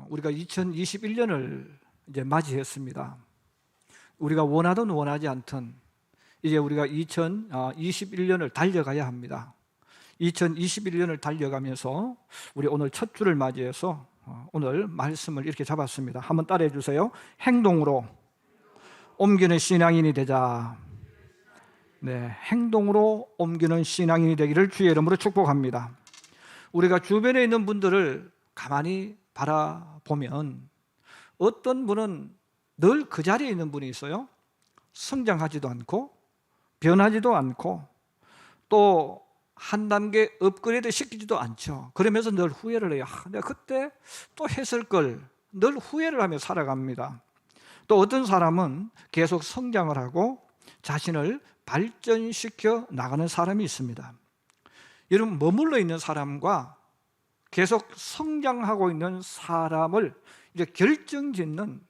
우리가 2021년을 이제 맞이했습니다. 우리가 원하든 원하지 않든 이제 우리가 2021년을 달려가야 합니다. 2021년을 달려가면서 우리 오늘 첫 주를 맞이해서 오늘 말씀을 이렇게 잡았습니다. 한번 따라해 주세요. 행동으로 옮기는 신앙인이 되자. 네, 행동으로 옮기는 신앙인이 되기를 주의 이름으로 축복합니다. 우리가 주변에 있는 분들을 가만히 바라보면 어떤 분은 늘 그 자리에 있는 분이 있어요. 성장하지도 않고 변하지도 않고 또 한 단계 업그레이드 시키지도 않죠. 그러면서 늘 후회를 해요. 내가 그때 또 했을 걸. 늘 후회를 하며 살아갑니다. 또 어떤 사람은 계속 성장을 하고 자신을 발전시켜 나가는 사람이 있습니다. 여러분, 머물러 있는 사람과 계속 성장하고 있는 사람을 이제 결정짓는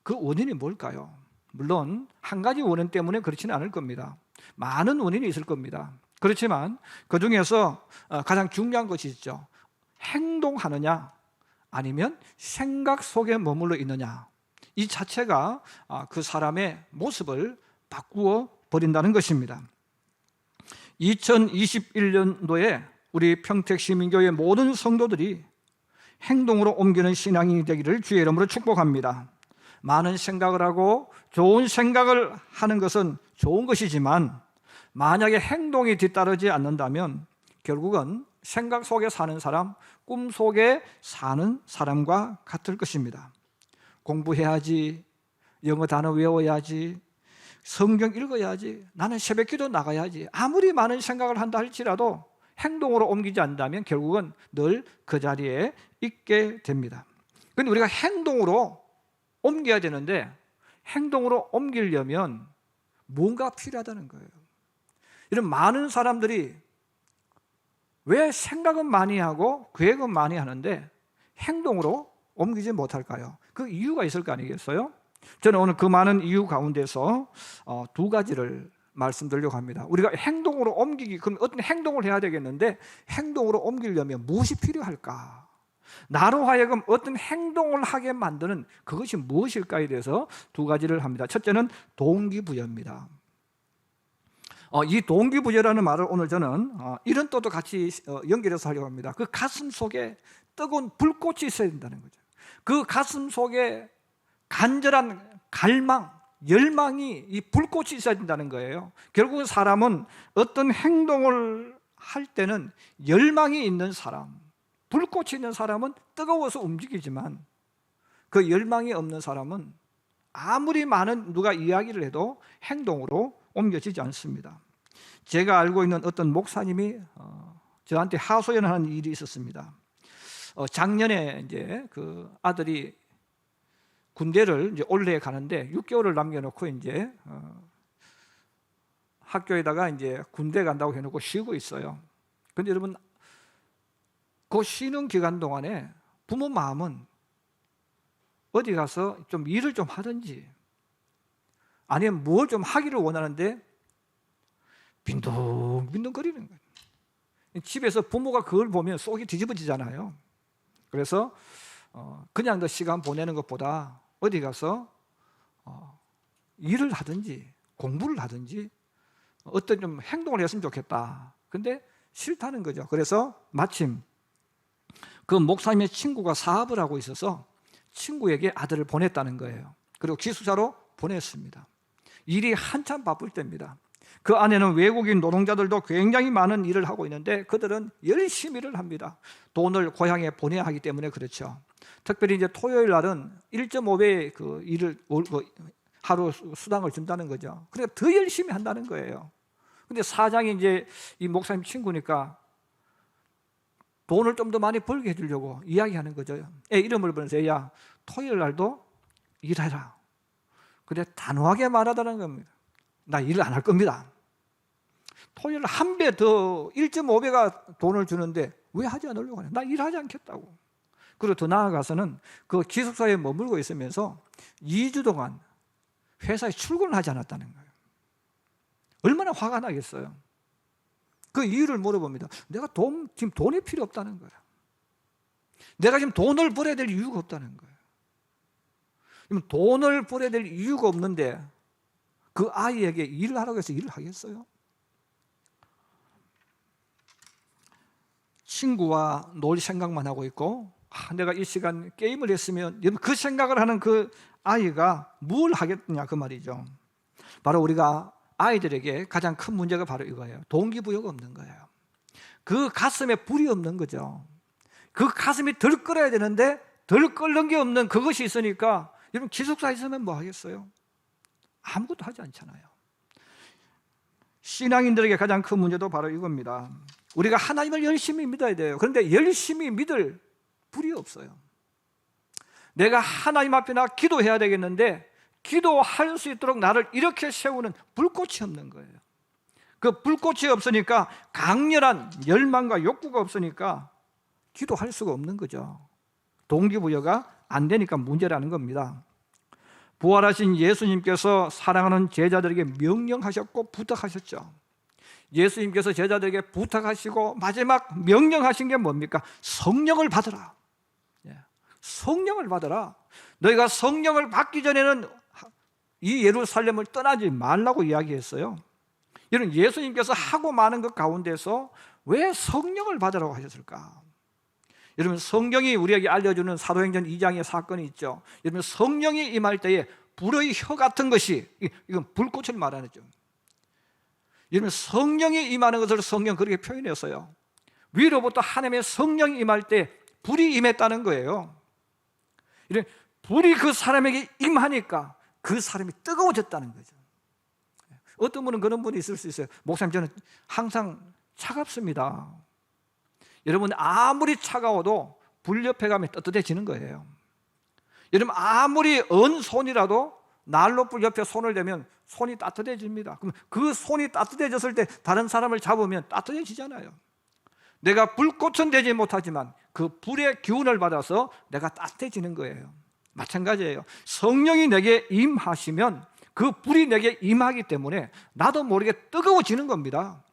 그 원인이 뭘까요? 물론 한 가지 원인 때문에 그렇지는 않을 겁니다. 많은 원인이 있을 겁니다. 그렇지만 그 중에서 가장 중요한 것이 있죠. 행동하느냐 아니면 생각 속에 머물러 있느냐, 이 자체가 그 사람의 모습을 바꾸어 버린다는 것입니다. 2021년도에 우리 평택시민교회 모든 성도들이 행동으로 옮기는 신앙인이 되기를 주의 이름으로 축복합니다. 많은 생각을 하고 좋은 생각을 하는 것은 좋은 것이지만 만약에 행동이 뒤따르지 않는다면 결국은 생각 속에 사는 사람, 꿈 속에 사는 사람과 같을 것입니다. 공부해야지, 영어 단어 외워야지, 성경 읽어야지, 나는 새벽기도 나가야지, 아무리 많은 생각을 한다 할지라도 행동으로 옮기지 않는다면 결국은 늘 그 자리에 있게 됩니다. 그런데 우리가 행동으로 옮겨야 되는데 행동으로 옮기려면 뭔가 필요하다는 거예요. 이런 많은 사람들이 왜 생각은 많이 하고 계획은 많이 하는데 행동으로 옮기지 못할까요? 그 이유가 있을 거 아니겠어요? 저는 오늘 그 많은 이유 가운데서 두 가지를 말씀드리려고 합니다. 우리가 행동으로 옮기기, 그럼 어떤 행동을 해야 되겠는데 행동으로 옮기려면 무엇이 필요할까? 나로 하여금 어떤 행동을 하게 만드는 그것이 무엇일까에 대해서 두 가지를 합니다. 첫째는 동기부여입니다. 이 동기부여라는 말을 오늘 저는 이런 뜻도 같이 연결해서 하려고 합니다. 그 가슴 속에 뜨거운 불꽃이 있어야 된다는 거죠. 그 가슴 속에 간절한 갈망, 열망이, 이 불꽃이 있어야 된다는 거예요. 결국은 사람은 어떤 행동을 할 때는 열망이 있는 사람, 불꽃이 있는 사람은 뜨거워서 움직이지만 그 열망이 없는 사람은 아무리 많은 누가 이야기를 해도 행동으로 옮겨지지 않습니다. 제가 알고 있는 어떤 목사님이 저한테 하소연하는 일이 있었습니다. 작년에 이제 그 아들이 군대를 이제 올해 가는데 6개월을 남겨놓고 이제 학교에다가 이제 군대 간다고 해놓고 쉬고 있어요. 그런데 여러분, 그 쉬는 기간 동안에 부모 마음은 어디 가서 좀 일을 좀 하든지 아니면 뭘 좀 하기를 원하는데 빈둥빈둥거리는 거예요. 집에서 부모가 그걸 보면 속이 뒤집어지잖아요. 그래서 그냥 더 시간 보내는 것보다 어디 가서 일을 하든지 공부를 하든지 어떤 좀 행동을 했으면 좋겠다. 근데 싫다는 거죠. 그래서 마침 그 목사님의 친구가 사업을 하고 있어서 친구에게 아들을 보냈다는 거예요. 그리고 기숙사로 보냈습니다. 일이 한참 바쁠 때입니다. 그 안에는 외국인 노동자들도 굉장히 많은 일을 하고 있는데 그들은 열심히 일을 합니다. 돈을 고향에 보내야 하기 때문에 그렇죠. 특별히 이제 토요일 날은 1.5배 그 일을 하루 수당을 준다는 거죠. 그러니까 더 열심히 한다는 거예요. 근데 사장이 이제 이 목사님 친구니까 돈을 좀 더 많이 벌게 해주려고 이야기하는 거죠. 애 이름을 부르면서 야, 토요일 날도 일해라. 근데 단호하게 말하다는 겁니다. 나 일을 안 할 겁니다. 토요일 한 배 더 1.5배가 돈을 주는데 왜 하지 않으려고 하냐? 나 일하지 않겠다고. 그리고 더 나아가서는 그 기숙사에 머물고 있으면서 2주 동안 회사에 출근을 하지 않았다는 거예요. 얼마나 화가 나겠어요. 그 이유를 물어봅니다. 내가 지금 돈이 필요 없다는 거야. 내가 지금 돈을 벌어야 될 이유가 없다는 거예요. 돈을 벌어야 될 이유가 없는데 그 아이에게 일을 하라고 해서 일을 하겠어요? 친구와 놀 생각만 하고 있고, 내가 이 시간 게임을 했으면, 그 생각을 하는 그 아이가 뭘 하겠느냐 그 말이죠. 바로 우리가 아이들에게 가장 큰 문제가 바로 이거예요. 동기부여가 없는 거예요. 그 가슴에 불이 없는 거죠. 그 가슴이 덜 끓어야 되는데 덜 끓는 게 없는 그것이 있으니까, 여러분 기숙사 있으면 뭐 하겠어요? 아무것도 하지 않잖아요. 신앙인들에게 가장 큰 문제도 바로 이겁니다. 우리가 하나님을 열심히 믿어야 돼요. 그런데 열심히 믿을 불이 없어요. 내가 하나님 앞에 나 기도해야 되겠는데 기도할 수 있도록 나를 이렇게 세우는 불꽃이 없는 거예요. 그 불꽃이 없으니까, 강렬한 열망과 욕구가 없으니까 기도할 수가 없는 거죠. 동기부여가 안 되니까 문제라는 겁니다. 부활하신 예수님께서 사랑하는 제자들에게 명령하셨고 부탁하셨죠. 예수님께서 제자들에게 부탁하시고 마지막 명령하신 게 뭡니까? 성령을 받으라. 성령을 받으라. 너희가 성령을 받기 전에는 이 예루살렘을 떠나지 말라고 이야기했어요. 여러분, 예수님께서 하고 많은 것 가운데서 왜 성령을 받으라고 하셨을까? 여러분, 성경이 우리에게 알려주는 사도행전 2장의 사건이 있죠. 여러분, 성령이 임할 때에 불의 혀 같은 것이, 이건 불꽃을 말하는 거죠. 여러분, 성령이 임하는 것을 성경 그렇게 표현했어요. 위로부터 하나님의 성령이 임할 때 불이 임했다는 거예요. 이런 불이 그 사람에게 임하니까 그 사람이 뜨거워졌다는 거죠. 어떤 분은 그런 분이 있을 수 있어요. 목사님, 저는 항상 차갑습니다. 여러분, 아무리 차가워도 불 옆에 가면 따뜻해지는 거예요. 여러분, 아무리 언 손이라도 난로 불 옆에 손을 대면 손이 따뜻해집니다. 그럼 그 손이 따뜻해졌을 때 다른 사람을 잡으면 따뜻해지잖아요. 내가 불꽃은 되지 못하지만 그 불의 기운을 받아서 내가 따뜻해지는 거예요. 마찬가지예요. 성령이 내게 임하시면 그 불이 내게 임하기 때문에 나도 모르게 뜨거워지는 겁니다.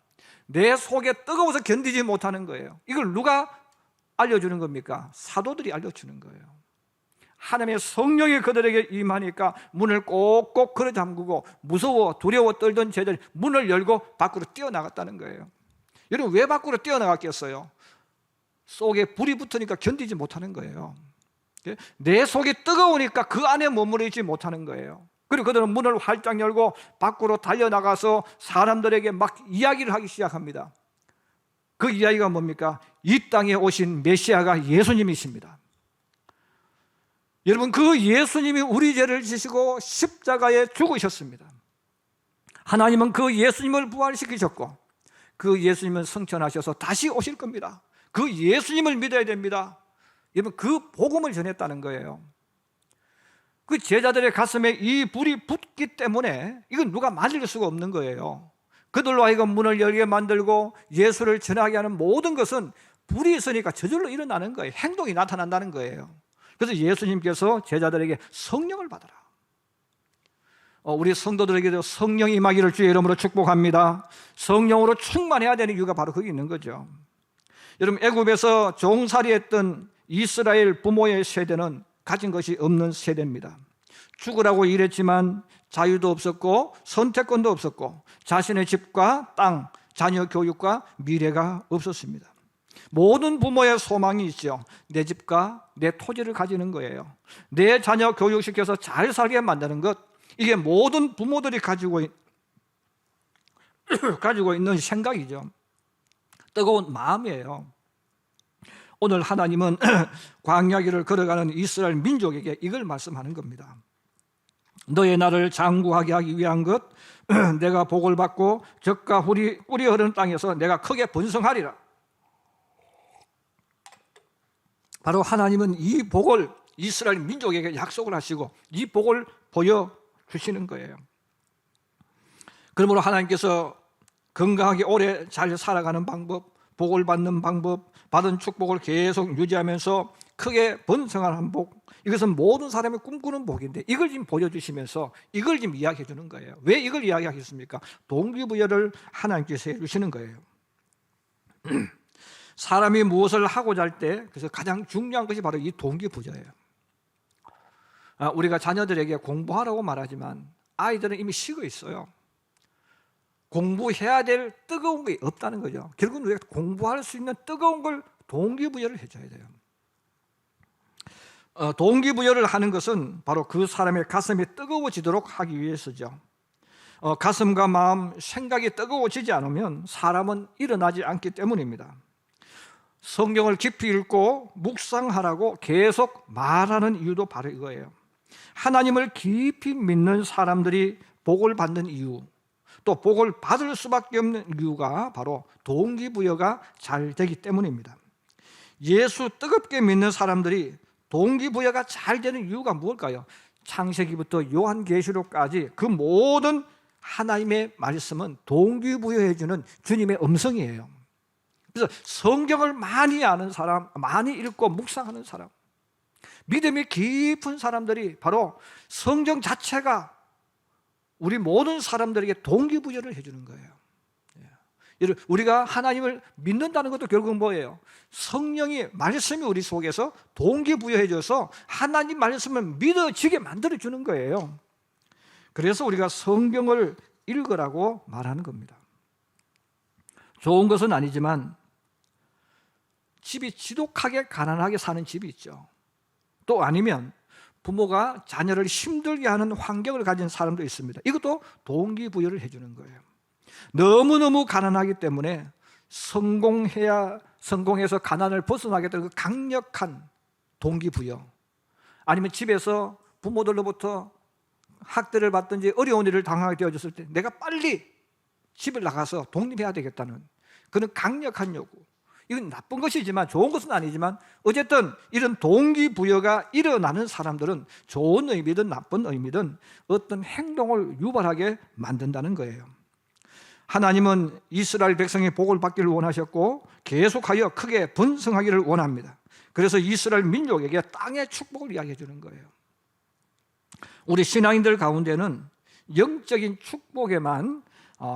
내 속에 뜨거워서 견디지 못하는 거예요. 이걸 누가 알려주는 겁니까? 사도들이 알려주는 거예요. 하나님의 성령이 그들에게 임하니까 문을 꼭꼭 걸어 잠그고 무서워 두려워 떨던 제자들이 문을 열고 밖으로 뛰어나갔다는 거예요. 여러분, 왜 밖으로 뛰어나갔겠어요? 속에 불이 붙으니까 견디지 못하는 거예요. 내 속이 뜨거우니까 그 안에 머무르 있지 못하는 거예요. 그리고 그들은 문을 활짝 열고 밖으로 달려나가서 사람들에게 막 이야기를 하기 시작합니다. 그 이야기가 뭡니까? 이 땅에 오신 메시아가 예수님이십니다. 여러분, 그 예수님이 우리 죄를 지시고 십자가에 죽으셨습니다. 하나님은 그 예수님을 부활시키셨고 그 예수님은 승천하셔서 다시 오실 겁니다. 그 예수님을 믿어야 됩니다. 여러분, 그 복음을 전했다는 거예요. 그 제자들의 가슴에 이 불이 붙기 때문에 이건 누가 만질 수가 없는 거예요. 그들로 하여금 문을 열게 만들고 예수를 전하게 하는 모든 것은 불이 있으니까 저절로 일어나는 거예요. 행동이 나타난다는 거예요. 그래서 예수님께서 제자들에게 성령을 받아라. 우리 성도들에게도 성령이 임하기를 주의 이름으로 축복합니다. 성령으로 충만해야 되는 이유가 바로 거기 있는 거죠. 여러분, 애굽에서 종살이했던 이스라엘 부모의 세대는 가진 것이 없는 세대입니다. 죽으라고 일했지만 자유도 없었고 선택권도 없었고 자신의 집과 땅, 자녀 교육과 미래가 없었습니다. 모든 부모의 소망이 있죠. 내 집과 내 토지를 가지는 거예요. 내 자녀 교육시켜서 잘 살게 만드는 것, 이게 모든 부모들이 가지고 있는 생각이죠. 뜨거운 마음이에요. 오늘 하나님은 광야길을 걸어가는 이스라엘 민족에게 이걸 말씀하는 겁니다. 너의 나를 장구하게 하기 위한 것, 내가 복을 받고 젖과 꿀이 흐르는 땅에서 내가 크게 번성하리라. 바로 하나님은 이 복을 이스라엘 민족에게 약속을 하시고 이 복을 보여주시는 거예요. 그러므로 하나님께서 건강하게 오래 잘 살아가는 방법, 복을 받는 방법, 받은 축복을 계속 유지하면서 크게 번성하는 복, 이것은 모든 사람이 꿈꾸는 복인데 이걸 지금 보여주시면서 이걸 지금 이야기해 주는 거예요. 왜 이걸 이야기하겠습니까? 동기부여를 하나님께서 해주시는 거예요. 사람이 무엇을 하고자 할 때 그래서 가장 중요한 것이 바로 이 동기부여예요. 우리가 자녀들에게 공부하라고 말하지만 아이들은 이미 식어 있어요. 공부해야 될 뜨거운 게 없다는 거죠. 결국은 우리가 공부할 수 있는 뜨거운 걸 동기부여를 해줘야 돼요. 동기부여를 하는 것은 바로 그 사람의 가슴이 뜨거워지도록 하기 위해서죠. 가슴과 마음, 생각이 뜨거워지지 않으면 사람은 일어나지 않기 때문입니다. 성경을 깊이 읽고 묵상하라고 계속 말하는 이유도 바로 이거예요. 하나님을 깊이 믿는 사람들이 복을 받는 이유, 또 복을 받을 수밖에 없는 이유가 바로 동기부여가 잘 되기 때문입니다. 예수 뜨겁게 믿는 사람들이 동기부여가 잘 되는 이유가 무엇일까요? 창세기부터 요한계시록까지 그 모든 하나님의 말씀은 동기부여해주는 주님의 음성이에요. 그래서 성경을 많이 아는 사람, 많이 읽고 묵상하는 사람, 믿음이 깊은 사람들이 바로 성경 자체가 우리 모든 사람들에게 동기부여를 해주는 거예요. 우리가 하나님을 믿는다는 것도 결국은 뭐예요? 성령이, 말씀이 우리 속에서 동기부여해줘서 하나님 말씀을 믿어지게 만들어주는 거예요. 그래서 우리가 성경을 읽으라고 말하는 겁니다. 좋은 것은 아니지만 집이 지독하게 가난하게 사는 집이 있죠. 또 아니면 부모가 자녀를 힘들게 하는 환경을 가진 사람도 있습니다. 이것도 동기부여를 해주는 거예요. 너무너무 가난하기 때문에 성공해서 가난을 벗어나겠다는 그 강력한 동기부여, 아니면 집에서 부모들로부터 학대를 받든지 어려운 일을 당하게 되어졌을 때 내가 빨리 집을 나가서 독립해야 되겠다는 그런 강력한 요구, 이건 나쁜 것이지만 좋은 것은 아니지만 어쨌든 이런 동기부여가 일어나는 사람들은 좋은 의미든 나쁜 의미든 어떤 행동을 유발하게 만든다는 거예요. 하나님은 이스라엘 백성이 복을 받기를 원하셨고 계속하여 크게 번성하기를 원합니다. 그래서 이스라엘 민족에게 땅의 축복을 이야기해 주는 거예요. 우리 신앙인들 가운데는 영적인 축복에만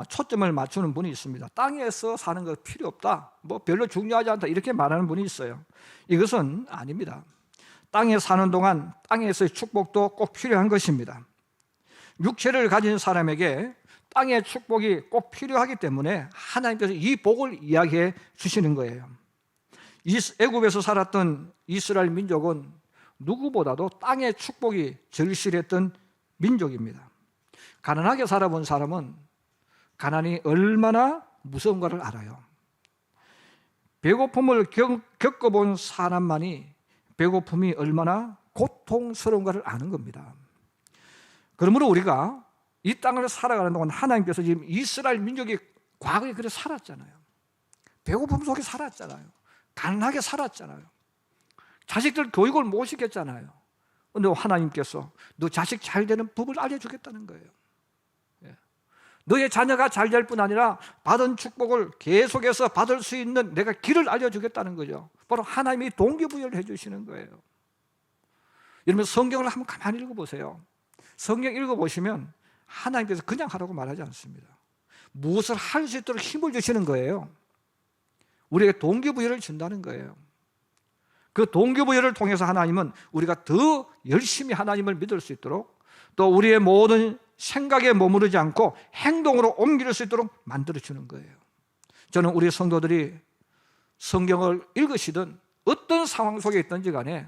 초점을 맞추는 분이 있습니다. 땅에서 사는 거 필요 없다, 뭐 별로 중요하지 않다, 이렇게 말하는 분이 있어요. 이것은 아닙니다. 땅에 사는 동안 땅에서의 축복도 꼭 필요한 것입니다. 육체를 가진 사람에게 땅의 축복이 꼭 필요하기 때문에 하나님께서 이 복을 이야기해 주시는 거예요. 애굽에서 살았던 이스라엘 민족은 누구보다도 땅의 축복이 절실했던 민족입니다. 가난하게 살아본 사람은 가난이 얼마나 무서운가를 알아요. 배고픔을 겪어본 사람만이 배고픔이 얼마나 고통스러운가를 아는 겁니다. 그러므로 우리가 이 땅을 살아가는 동안 하나님께서 지금 이스라엘 민족이 과거에 그래 살았잖아요. 배고픔 속에 살았잖아요. 가난하게 살았잖아요. 자식들 교육을 못 시켰잖아요. 그런데 하나님께서 너 자식 잘 되는 법을 알려주겠다는 거예요. 너의 자녀가 잘 될 뿐 아니라 받은 축복을 계속해서 받을 수 있는 내가 길을 알려주겠다는 거죠. 바로 하나님이 동기부여를 해주시는 거예요. 여러분 성경을 한번 가만히 읽어보세요. 성경 읽어보시면 하나님께서 그냥 하라고 말하지 않습니다. 무엇을 할 수 있도록 힘을 주시는 거예요. 우리에게 동기부여를 준다는 거예요. 그 동기부여를 통해서 하나님은 우리가 더 열심히 하나님을 믿을 수 있도록, 또 우리의 모든 생각에 머무르지 않고 행동으로 옮길 수 있도록 만들어주는 거예요. 저는 우리 성도들이 성경을 읽으시든 어떤 상황 속에 있든지 간에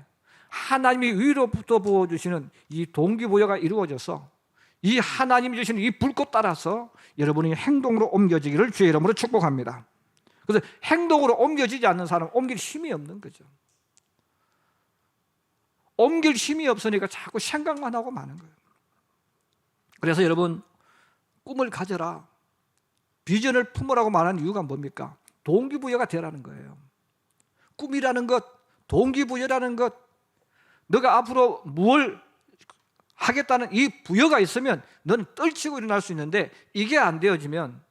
하나님이 위로부터 부어주시는 이 동기부여가 이루어져서 이 하나님이 주시는 이 불꽃 따라서 여러분이 행동으로 옮겨지기를 주의 이름으로 축복합니다. 그래서 행동으로 옮겨지지 않는 사람은 옮길 힘이 없는 거죠. 옮길 힘이 없으니까 자꾸 생각만 하고 마는 거예요. 그래서 여러분 꿈을 가져라, 비전을 품으라고 말하는 이유가 뭡니까? 동기부여가 되라는 거예요. 꿈이라는 것, 동기부여라는 것, 너가 앞으로 뭘 하겠다는 이 부여가 있으면 너는 떨치고 일어날 수 있는데 이게 안 되어지면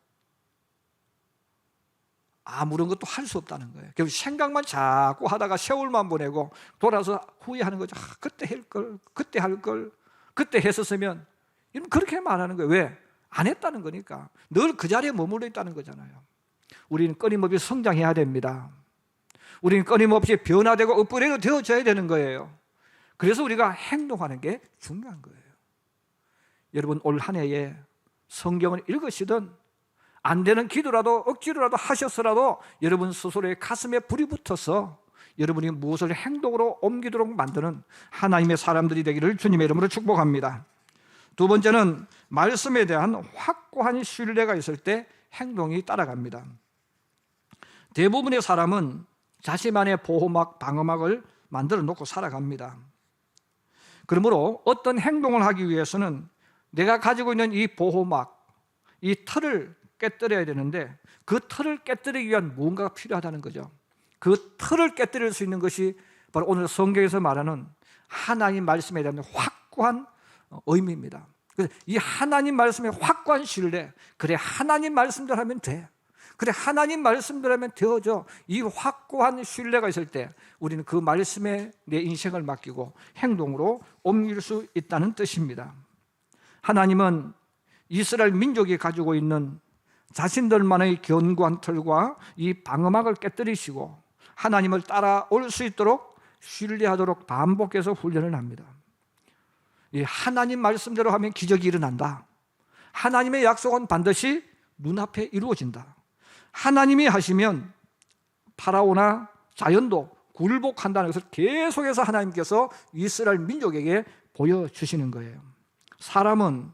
아무런 것도 할 수 없다는 거예요. 결국 생각만 자꾸 하다가 세월만 보내고 돌아서 후회하는 거죠. 그때 할 걸, 그때 할 걸, 그때 했었으면, 이런 그렇게 말하는 거예요. 왜? 안 했다는 거니까. 늘 그 자리에 머물러 있다는 거잖아요. 우리는 끊임없이 성장해야 됩니다. 우리는 끊임없이 변화되고 업그레이드 되어져야 되는 거예요. 그래서 우리가 행동하는 게 중요한 거예요. 여러분, 올 한 해에 성경을 읽으시든 안 되는 기도라도 억지로라도 하셨으라도 여러분 스스로의 가슴에 불이 붙어서 여러분이 무엇을 행동으로 옮기도록 만드는 하나님의 사람들이 되기를 주님의 이름으로 축복합니다. 두 번째는 말씀에 대한 확고한 신뢰가 있을 때 행동이 따라갑니다. 대부분의 사람은 자신만의 보호막, 방어막을 만들어 놓고 살아갑니다. 그러므로 어떤 행동을 하기 위해서는 내가 가지고 있는 이 보호막, 이 틀을 깨뜨려야 되는데 그 틀을 깨뜨리기 위한 무언가가 필요하다는 거죠. 그 틀을 깨뜨릴 수 있는 것이 바로 오늘 성경에서 말하는 하나님 말씀에 대한 확고한 의미입니다. 이 하나님 말씀의 확고한 신뢰, 그래 하나님 말씀대로 하면 돼, 그래 하나님 말씀대로 하면 되어져. 이 확고한 신뢰가 있을 때 우리는 그 말씀에 내 인생을 맡기고 행동으로 옮길 수 있다는 뜻입니다. 하나님은 이스라엘 민족이 가지고 있는 자신들만의 견고한 틀과 이 방어막을 깨뜨리시고 하나님을 따라올 수 있도록 신뢰하도록 반복해서 훈련을 합니다. 이 하나님 말씀대로 하면 기적이 일어난다. 하나님의 약속은 반드시 눈앞에 이루어진다. 하나님이 하시면 파라오나 자연도 굴복한다는 것을 계속해서 하나님께서 이스라엘 민족에게 보여주시는 거예요. 사람은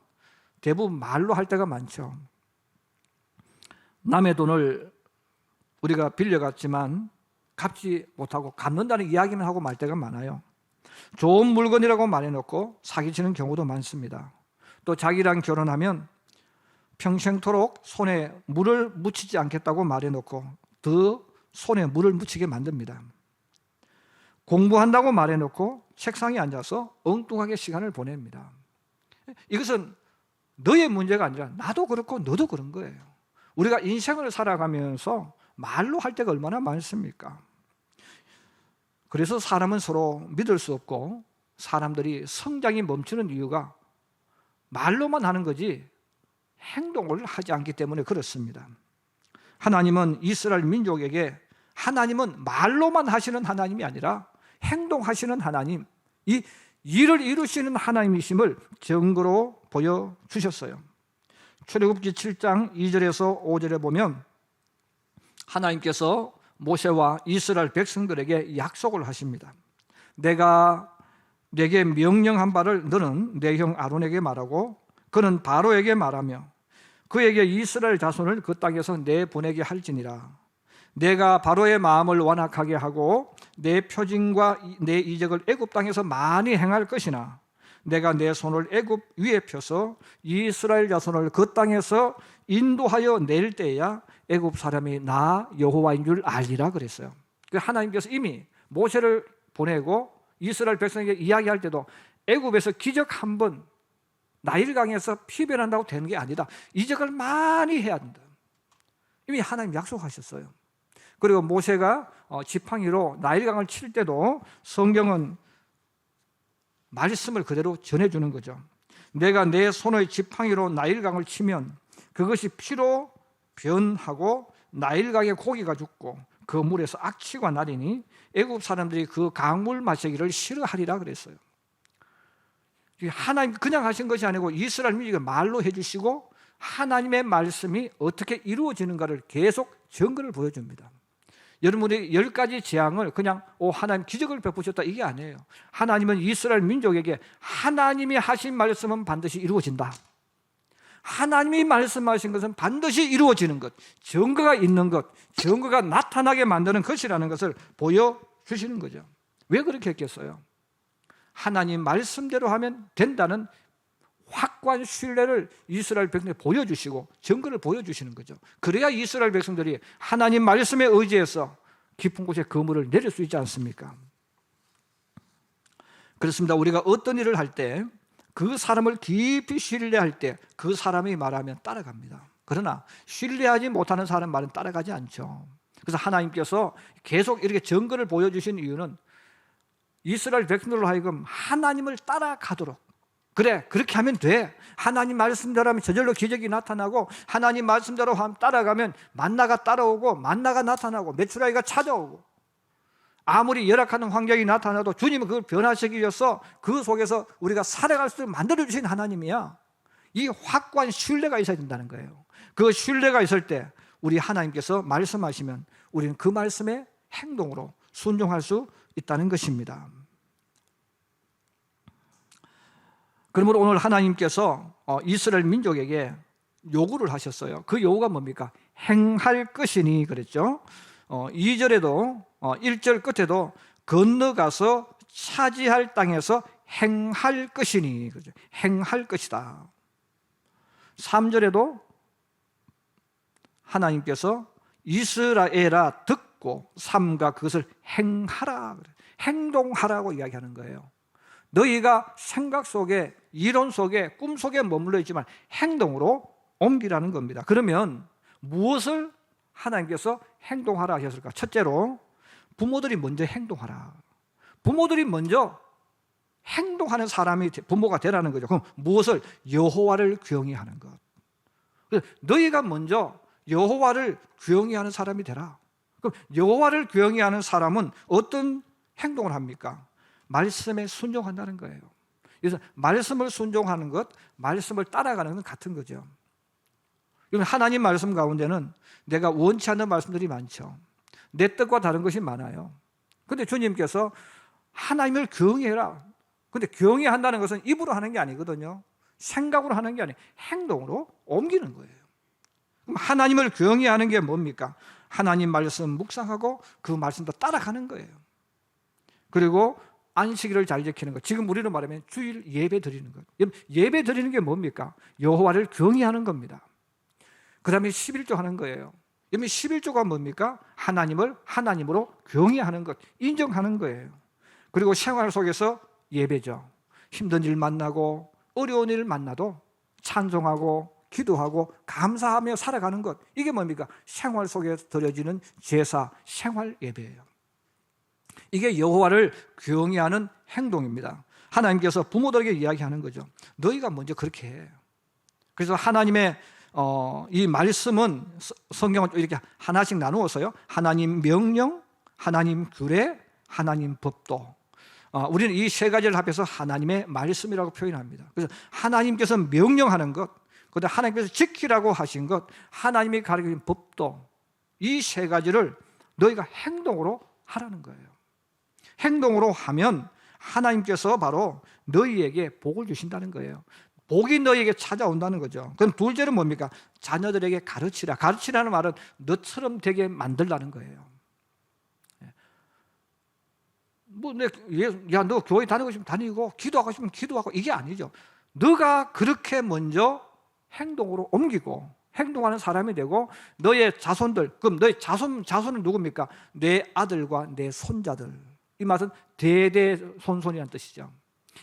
대부분 말로 할 때가 많죠. 남의 돈을 우리가 빌려갔지만 갚지 못하고 갚는다는 이야기는 하고 말 때가 많아요. 좋은 물건이라고 말해놓고 사기치는 경우도 많습니다. 또 자기랑 결혼하면 평생토록 손에 물을 묻히지 않겠다고 말해놓고 더 손에 물을 묻히게 만듭니다. 공부한다고 말해놓고 책상에 앉아서 엉뚱하게 시간을 보냅니다. 이것은 너의 문제가 아니라 나도 그렇고 너도 그런 거예요. 우리가 인생을 살아가면서 말로 할 때가 얼마나 많습니까? 그래서 사람은 서로 믿을 수 없고 사람들이 성장이 멈추는 이유가 말로만 하는 거지 행동을 하지 않기 때문에 그렇습니다. 하나님은 이스라엘 민족에게 하나님은 말로만 하시는 하나님이 아니라 행동하시는 하나님, 이 일을 이루시는 하나님이심을 증거로 보여주셨어요. 출애굽기 7장 2절에서 5절에 보면 하나님께서 모세와 이스라엘 백성들에게 약속을 하십니다. 내가 내게 명령한 바를 너는 내 형 아론에게 말하고 그는 바로에게 말하며 그에게 이스라엘 자손을 그 땅에서 내보내게 할지니라. 내가 바로의 마음을 완악하게 하고 내 표징과 내 이적을 애굽 땅에서 많이 행할 것이나 내가 내 손을 애굽 위에 펴서 이스라엘 자손을 그 땅에서 인도하여 낼 때야 애굽 사람이 나 여호와인 줄 알리라 그랬어요. 하나님께서 이미 모세를 보내고 이스라엘 백성에게 이야기할 때도 애굽에서 기적 한 번 나일강에서 피 변한다고 되는 게 아니다. 이적을 많이 해야 한다. 이미 하나님 약속하셨어요. 그리고 모세가 지팡이로 나일강을 칠 때도 성경은 말씀을 그대로 전해주는 거죠. 내가 내 손의 지팡이로 나일강을 치면 그것이 피로 변하고 나일강에 고기가 죽고 그 물에서 악취가 나리니 애굽 사람들이 그 강물 마시기를 싫어하리라 그랬어요. 하나님 그냥 하신 것이 아니고 이스라엘 민족이 말로 해주시고 하나님의 말씀이 어떻게 이루어지는가를 계속 증거를 보여줍니다. 여러분이 10가지 재앙을 그냥 하나님 기적을 베푸셨다 이게 아니에요. 하나님은 이스라엘 민족에게 하나님이 하신 말씀은 반드시 이루어진다. 하나님이 말씀하신 것은 반드시 이루어지는 것, 증거가 있는 것, 증거가 나타나게 만드는 것이라는 것을 보여주시는 거죠. 왜 그렇게 했겠어요? 하나님 말씀대로 하면 된다는 확고한 신뢰를 이스라엘 백성에 보여주시고 증거를 보여주시는 거죠. 그래야 이스라엘 백성들이 하나님 말씀에 의지해서 깊은 곳에 그물을 내릴 수 있지 않습니까? 그렇습니다. 우리가 어떤 일을 할 때 그 사람을 깊이 신뢰할 때 그 사람이 말하면 따라갑니다. 그러나 신뢰하지 못하는 사람 말은 따라가지 않죠. 그래서 하나님께서 계속 이렇게 증거를 보여주신 이유는 이스라엘 백성들로 하여금 하나님을 따라가도록, 그래 그렇게 하면 돼, 하나님 말씀대로 하면 저절로 기적이 나타나고 하나님 말씀대로 하면 따라가면 만나가 따라오고 만나가 나타나고 메추라기가 찾아오고 아무리 열악한 환경이 나타나도 주님은 그걸 변화시키기 위해서 그 속에서 우리가 살아갈 수 있도록 만들어주신 하나님이야. 이 확고한 신뢰가 있어야 된다는 거예요. 그 신뢰가 있을 때 우리 하나님께서 말씀하시면 우리는 그 말씀에 행동으로 순종할 수 있다는 것입니다. 그러므로 오늘 하나님께서 이스라엘 민족에게 요구를 하셨어요. 그 요구가 뭡니까? 행할 것이니 그랬죠. 2절에도 1절 끝에도 건너가서 차지할 땅에서 행할 것이니 그죠? 행할 것이다. 3절에도 하나님께서 이스라엘아 듣고 삼가 그것을 행하라, 행동하라고 이야기하는 거예요. 너희가 생각 속에, 이론 속에, 꿈 속에 머물러 있지만 행동으로 옮기라는 겁니다. 그러면 무엇을 하나님께서 행동하라 하셨을까? 첫째로 부모들이 먼저 행동하라. 부모들이 먼저 행동하는 사람이 부모가 되라는 거죠. 그럼 무엇을? 여호와를 경외하는 것. 너희가 먼저 여호와를 경외하는 사람이 되라. 그럼 여호와를 경외하는 사람은 어떤 행동을 합니까? 말씀에 순종한다는 거예요. 그래서 말씀을 순종하는 것, 말씀을 따라가는 건 같은 거죠. 하나님 말씀 가운데는 내가 원치 않는 말씀들이 많죠. 내 뜻과 다른 것이 많아요. 그런데 주님께서 하나님을 경외해라. 그런데 경외한다는 것은 입으로 하는 게 아니거든요. 생각으로 하는 게 아니에요. 행동으로 옮기는 거예요. 그럼 하나님을 경외하는 게 뭡니까? 하나님 말씀 묵상하고 그 말씀도 따라가는 거예요. 그리고 안식일을 잘 지키는 것. 지금 우리로 말하면 주일 예배 드리는 것. 예배 드리는 게 뭡니까? 여호와를 경외하는 겁니다. 그 다음에 11조 하는 거예요. 11조가 뭡니까? 하나님을 하나님으로 경외하는 것, 인정하는 거예요. 그리고 생활 속에서 예배죠. 힘든 일 만나고 어려운 일 만나도 찬송하고 기도하고 감사하며 살아가는 것. 이게 뭡니까? 생활 속에 드려지는 제사, 생활 예배예요. 이게 여호와를 경외하는 행동입니다. 하나님께서 부모들에게 이야기하는 거죠. 너희가 먼저 그렇게 해. 그래서 하나님의 이 말씀은 성경은 이렇게 하나씩 나누어서요. 하나님 명령, 하나님 규례, 하나님 법도. 우리는 이 세 가지를 합해서 하나님의 말씀이라고 표현합니다. 그래서 하나님께서 명령하는 것, 그다음에 하나님께서 지키라고 하신 것, 하나님이 가르친 법도, 이 세 가지를 너희가 행동으로 하라는 거예요. 행동으로 하면 하나님께서 바로 너희에게 복을 주신다는 거예요. 복이 너희에게 찾아온다는 거죠. 그럼 둘째는 뭡니까? 자녀들에게 가르치라. 가르치라는 말은 너처럼 되게 만들라는 거예요. 너 교회 다니고 싶으면 다니고 기도하고 싶으면 기도하고, 이게 아니죠. 너가 그렇게 먼저 행동으로 옮기고 행동하는 사람이 되고, 너의 자손들, 그럼 너의 자손은 누굽니까? 내 아들과 내 손자들. 이 말은 대대손손이라는 뜻이죠.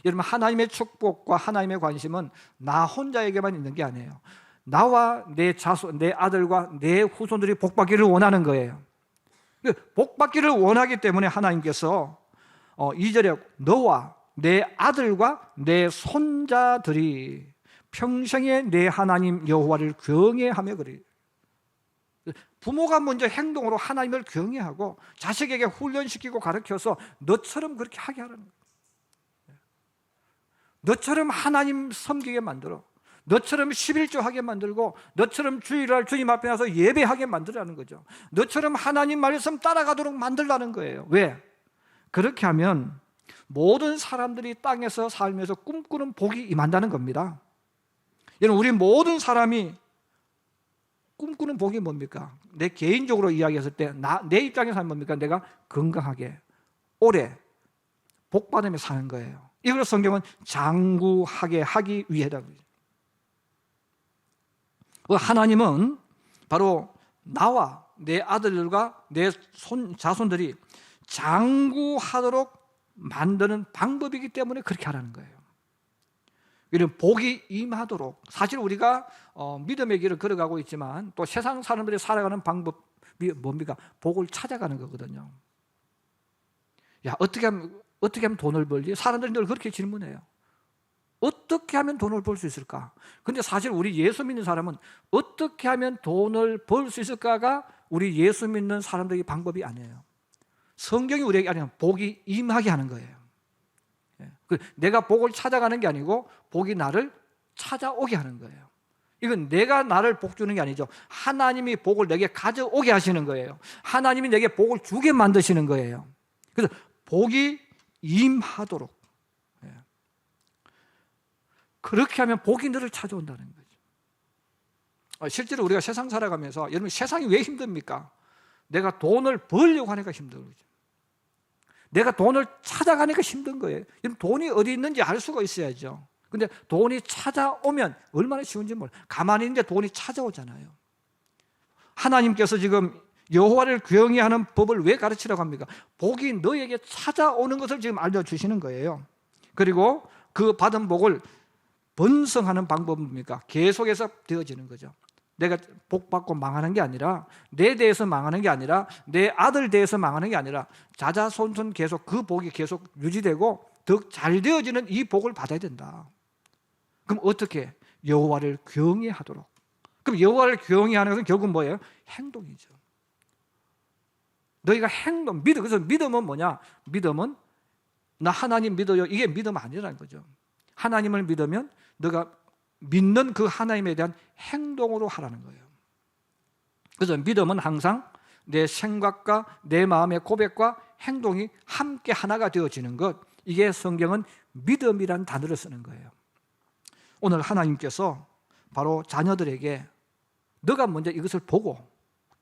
여러분, 하나님의 축복과 하나님의 관심은 나 혼자에게만 있는 게 아니에요. 나와 내 자손, 내 아들과 내 후손들이 복받기를 원하는 거예요. 복받기를 원하기 때문에 하나님께서 2절에 너와 내 아들과 내 손자들이 평생에 내 하나님 여호와를 경외하며 그리. 부모가 먼저 행동으로 하나님을 경외하고 자식에게 훈련시키고 가르쳐서 너처럼 그렇게 하게 하라는 거예요. 너처럼 하나님 섬기게 만들어, 너처럼 11조 하게 만들고, 너처럼 주일날 주님 앞에 나서 예배하게 만들라는 거죠. 너처럼 하나님 말씀 따라가도록 만들라는 거예요. 왜? 그렇게 하면 모든 사람들이 땅에서 살면서 꿈꾸는 복이 임한다는 겁니다. 여러분, 우리 모든 사람이 꿈꾸는 복이 뭡니까? 내 개인적으로 이야기했을 때 내 입장에서 하면 뭡니까? 내가 건강하게 오래 복받으며 사는 거예요. 이걸 성경은 장구하게 하기 위해라고. 하나님은 바로 나와 내 아들들과 내 자손들이 장구하도록 만드는 방법이기 때문에 그렇게 하라는 거예요. 이런 복이 임하도록. 사실 우리가 믿음의 길을 걸어가고 있지만 또 세상 사람들이 살아가는 방법이 뭡니까? 복을 찾아가는 거거든요. 야, 어떻게 하면 돈을 벌지? 사람들이 늘 그렇게 질문해요. 어떻게 하면 돈을 벌 수 있을까? 근데 사실 우리 예수 믿는 사람은 어떻게 하면 돈을 벌 수 있을까가 우리 예수 믿는 사람들의 방법이 아니에요. 성경이 우리에게 아니면 복이 임하게 하는 거예요. 내가 복을 찾아가는 게 아니고 복이 나를 찾아오게 하는 거예요. 이건 내가 나를 복 주는 게 아니죠. 하나님이 복을 내게 가져오게 하시는 거예요. 하나님이 내게 복을 주게 만드시는 거예요. 그래서 복이 임하도록, 그렇게 하면 복이 너를 찾아온다는 거죠. 실제로 우리가 세상 살아가면서, 여러분 세상이 왜 힘듭니까? 내가 돈을 벌려고 하니까 힘든 거죠. 내가 돈을 찾아가니까 힘든 거예요. 돈이 어디 있는지 알 수가 있어야죠. 근데 돈이 찾아오면 얼마나 쉬운지 몰라요. 가만히 있는데 돈이 찾아오잖아요. 하나님께서 지금 여호와를 경외하는 법을 왜 가르치라고 합니까? 복이 너에게 찾아오는 것을 지금 알려주시는 거예요. 그리고 그 받은 복을 번성하는 방법은 뭡니까? 계속해서 되어지는 거죠. 내가 복 받고 망하는 게 아니라, 내 대해서 망하는 게 아니라, 내 아들 대해서 망하는 게 아니라 자자손손 계속 그 복이 계속 유지되고 더 잘 되어지는 이 복을 받아야 된다. 그럼 어떻게? 여호와를 경외하도록. 그럼 여호와를 경외하는 것은 결국 뭐예요? 행동이죠. 너희가 행동, 믿음. 그래서 믿음은 뭐냐? 믿음은 나 하나님 믿어요. 이게 믿음 아니라는 거죠. 하나님을 믿으면 너가 믿는 그 하나님에 대한 행동으로 하라는 거예요. 그래서 믿음은 항상 내 생각과 내 마음의 고백과 행동이 함께 하나가 되어지는 것, 이게 성경은 믿음이란 단어를 쓰는 거예요. 오늘 하나님께서 바로 자녀들에게 너가 먼저 이것을 보고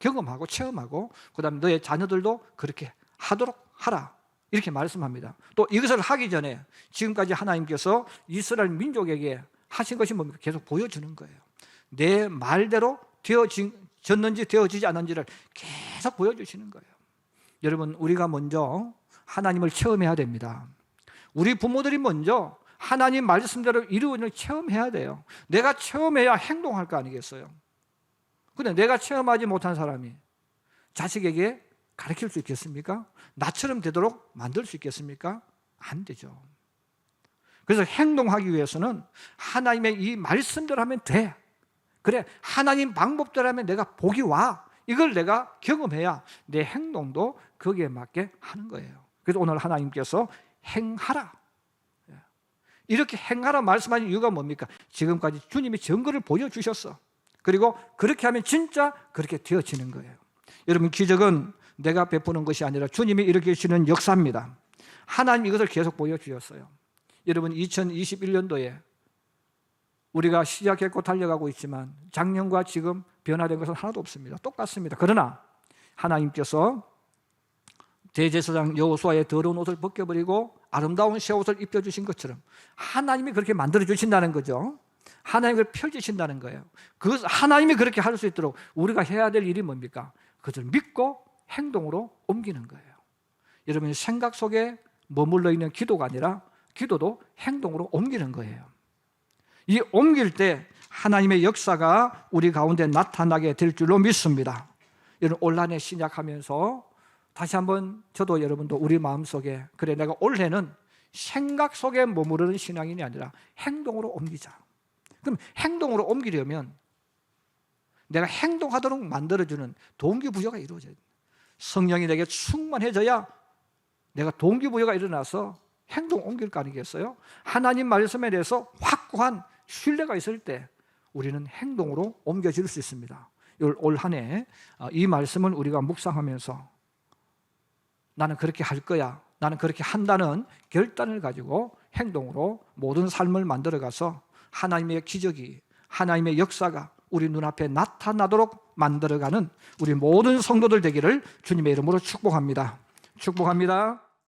경험하고 체험하고 그 다음에 너의 자녀들도 그렇게 하도록 하라, 이렇게 말씀합니다. 또 이것을 하기 전에 지금까지 하나님께서 이스라엘 민족에게 하신 것이 뭡니까? 계속 보여주는 거예요. 내 말대로 되어졌는지 되어지지 않는지를 계속 보여주시는 거예요. 여러분, 우리가 먼저 하나님을 체험해야 됩니다. 우리 부모들이 먼저 하나님 말씀대로 이루어지는 체험해야 돼요. 내가 체험해야 행동할 거 아니겠어요? 근데 내가 체험하지 못한 사람이 자식에게 가르칠 수 있겠습니까? 나처럼 되도록 만들 수 있겠습니까? 안 되죠. 그래서 행동하기 위해서는 하나님의 이 말씀대로 하면 돼. 그래, 하나님 방법대로 하면 내가 복이 와. 이걸 내가 경험해야 내 행동도 거기에 맞게 하는 거예요. 그래서 오늘 하나님께서 행하라, 이렇게 행하라 말씀하신 이유가 뭡니까? 지금까지 주님이 증거를 보여주셨어. 그리고 그렇게 하면 진짜 그렇게 되어지는 거예요. 여러분, 기적은 내가 베푸는 것이 아니라 주님이 일으키시는 역사입니다. 하나님 이것을 계속 보여주셨어요. 여러분, 2021년도에 우리가 시작했고 달려가고 있지만 작년과 지금 변화된 것은 하나도 없습니다. 똑같습니다. 그러나 하나님께서 대제사장 여호수아의 더러운 옷을 벗겨버리고 아름다운 새 옷을 입혀주신 것처럼 하나님이 그렇게 만들어주신다는 거죠. 하나님이 그걸 펼치신다는 거예요. 그 하나님이 그렇게 할 수 있도록 우리가 해야 될 일이 뭡니까? 그것을 믿고 행동으로 옮기는 거예요. 여러분, 생각 속에 머물러 있는 기도가 아니라 기도도 행동으로 옮기는 거예요. 이 옮길 때 하나님의 역사가 우리 가운데 나타나게 될 줄로 믿습니다. 여러분, 올 한 해 시작하면서 다시 한번 저도 여러분도 우리 마음속에, 그래 내가 올해는 생각 속에 머무르는 신앙인이 아니라 행동으로 옮기자. 그럼 행동으로 옮기려면 내가 행동하도록 만들어주는 동기부여가 이루어져야 돼. 성령이 내게 충만해져야 내가 동기부여가 일어나서 행동 옮길 거 아니겠어요? 하나님 말씀에 대해서 확고한 신뢰가 있을 때 우리는 행동으로 옮겨질 수 있습니다. 올 한 해 이 말씀을 우리가 묵상하면서 나는 그렇게 할 거야, 나는 그렇게 한다는 결단을 가지고 행동으로 모든 삶을 만들어가서 하나님의 기적이, 하나님의 역사가 우리 눈앞에 나타나도록 만들어가는 우리 모든 성도들 되기를 주님의 이름으로 축복합니다. 축복합니다.